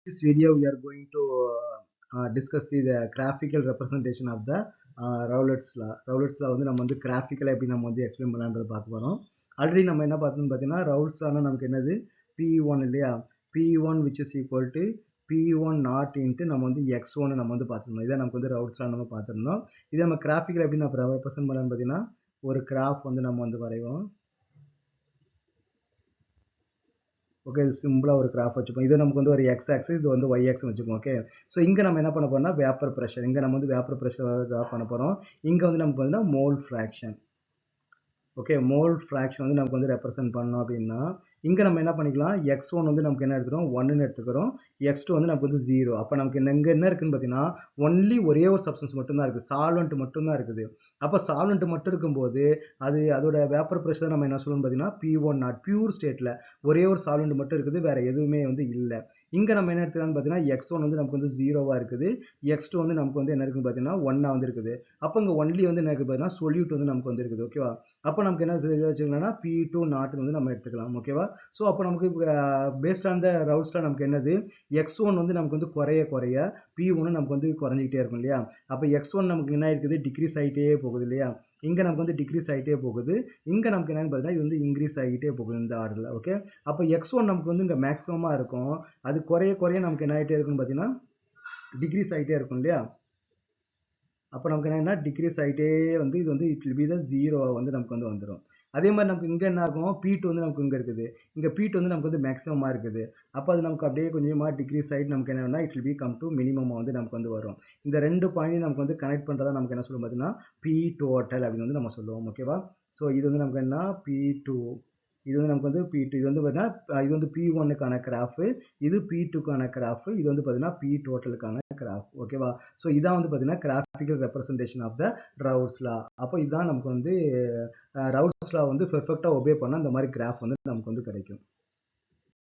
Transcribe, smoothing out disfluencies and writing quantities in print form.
This video we are going to discuss the graphical representation of the Rowlett's law. Rowlett's law வந்து நம்ம வந்து கிராஃபிக்கலா எப்படி நம்ம வந்து எக்ஸ்பிளைன் பண்ணலாம்ன்றத பார்க்க போறோம். ஆல்ரெடி நம்ம என்ன பார்த்தோம்னு பார்த்தீங்கன்னா ரவுல்ட்ஸ் லானா நமக்கு என்னது P1 இல்லையா, P1 which is equal to P1 not into நம்ம வந்து X1 நம்ம வந்து பார்த்துருந்தோம். இதை நமக்கு வந்து ரவுல்ட்ஸ் லா நம்ம பார்த்துருந்தோம். இதை நம்ம கிராஃபிக்கலா எப்படி நம்ம ரெப்ரசென்ட் பண்ணலாம்னு பார்த்தீங்கன்னா ஒரு கிராஃப் வந்து நம்ம வந்து வரைவோம். ஓகே, இது சிம்பிளாக ஒரு கிராஃப் வச்சுப்போம். இது நமக்கு வந்து ஒரு எக்ஸ் ஆக்சிஸ், இது வந்து ஒய் ஆக்சிஸ் வச்சுப்போம். ஓகே, ஸோ இங்கே நம்ம என்ன பண்ண போறோம்னா வேப்பர் ப்ரெஷர், இங்கே நம்ம வந்து வேப்பர் ப்ரெஷர் ட்ரா பண்ண போகிறோம். இங்கே வந்து நமக்கு வந்து mole fraction. Okay, mole fraction வந்து நமக்கு வந்து ரெப்ரசென்ட் பண்ணோம் அப்படின்னா இங்கே நம்ம என்ன பண்ணிக்கலாம், x1 வந்து நமக்கு என்ன எடுத்துக்கிறோம் 1ன்னு எடுத்துக்கிறோம், x2 வந்து நமக்கு வந்து 0. அப்போ நமக்கு இங்கே என்ன இருக்குன்னு பார்த்தீங்கன்னா ஒன்லி ஒரே ஒரு சப்ஸ்டன்ஸ் மட்டும்தான் இருக்குது, சால்வெண்ட் மட்டும்தான் இருக்குது. அப்போ சால்வெண்ட் மட்டும் இருக்கும்போது அதோட வேப்பர் ப்ரெஷர் நம்ம என்ன சொல்லணும்னு பார்த்தீங்கன்னா P1 நாட், பியூர் ஸ்டேட்டில் ஒரே ஒரு சால்வெண்ட் மட்டும் இருக்குது, வேறு எதுவுமே வந்து இல்லை. இங்கே நம்ம என்ன எடுத்துக்கலாம்னு பார்த்தீங்கன்னா x1 வந்து நமக்கு வந்து 0வா இருக்குது, x2 வந்து நமக்கு வந்து என்ன இருக்குன்னு பார்த்தீங்கன்னா 1ஆ வந்து இருக்குது. அப்போ இங்கே ஒன்லி வந்து என்ன இருக்குது பார்த்தீங்கன்னா சொல்யூட் வந்து நமக்கு வந்து இருக்குது. ஓகேவா, அப்போ நமக்கு என்ன வச்சுக்கலாம்னா P2 நாட் வந்து நம்ம எடுத்துக்கலாம். ஓகேவா, ஸோ அப்போ நமக்கு பேஸ்ட் ஆன் த ரவுல்ட்ஸ்ல நமக்கு என்னது x1 வந்து நமக்கு வந்து குறைய P1 நமக்கு வந்து குறைஞ்சிக்கிட்டே இருக்கும் இல்லையா. அப்போ x1 நமக்கு என்ன இருக்குது டிக்ரீஸ் ஆகிட்டே போகுது இல்லையா, இங்கே நமக்கு வந்து டிக்ரீஸ் ஆகிட்டே போகுது, இங்கே நமக்கு என்னன்னு பார்த்தீங்கன்னா இது வந்து இன்க்ரீஸ் ஆகிட்டே போகுது இந்த ஆர்டரில். ஓகே, அப்போ x1 நமக்கு வந்து இங்கே மேக்ஸிமமாக இருக்கும், அது குறைய நமக்கு என்ன ஆகிட்டே இருக்குன்னு பார்த்தீங்கன்னா டிக்ரீஸ் ஆகிட்டே இருக்கும் இல்லையா. அப்போ நமக்கு என்னன்னா டிக்ரீஸ் ஆகிட்டே வந்து இது வந்து இட் வில் பி த 0 வந்து நமக்கு வந்து வந்துடும். அதே மாதிரி நமக்கு இங்கே என்ன ஆகும், P2 வந்து நமக்கு இங்கே இருக்குது, இங்கே P2 வந்து நமக்கு வந்து மேக்ஸிமமாக இருக்குது. அப்போ அது நமக்கு அப்படியே கொஞ்சமாக டிக்ரீஸ் ஆகிட்டு நமக்கு என்னன்னா it will be come to minimum வந்து நமக்கு வந்து வரும். இந்த ரெண்டு பாயிண்ட் நமக்கு வந்து கனெக்ட் பண்ணுறதா நமக்கு என்ன சொல்லுவோம் பார்த்தீங்கன்னா P total அப்படின்னு வந்து நம்ம சொல்லுவோம். ஓகேவா, ஸோ இது வந்து நமக்கு என்ன P2, இது வந்து நமக்கு வந்து P2, இது வந்து பார்த்தீங்கன்னா இது வந்து P1க்கான கிராஃபு, இது P2க்கான கிராஃபு, இது வந்து பார்த்தீங்கன்னா P டோட்டலுக்கான கிராஃப். ஓகேவா, ஸோ இதான் வந்து பார்த்தீங்கன்னா கிராஃபிக்கல் ரெப்ரசன்டேஷன் ஆஃப் த ரவுல்ட்ஸ் லா. அப்போ இதுதான் நமக்கு வந்து ரவுல்ட்ஸ் லா வந்து பெர்ஃபெக்டாக ஒபே பண்ணால் இந்த மாதிரி கிராஃப் வந்து நமக்கு வந்து கிடைக்கும்.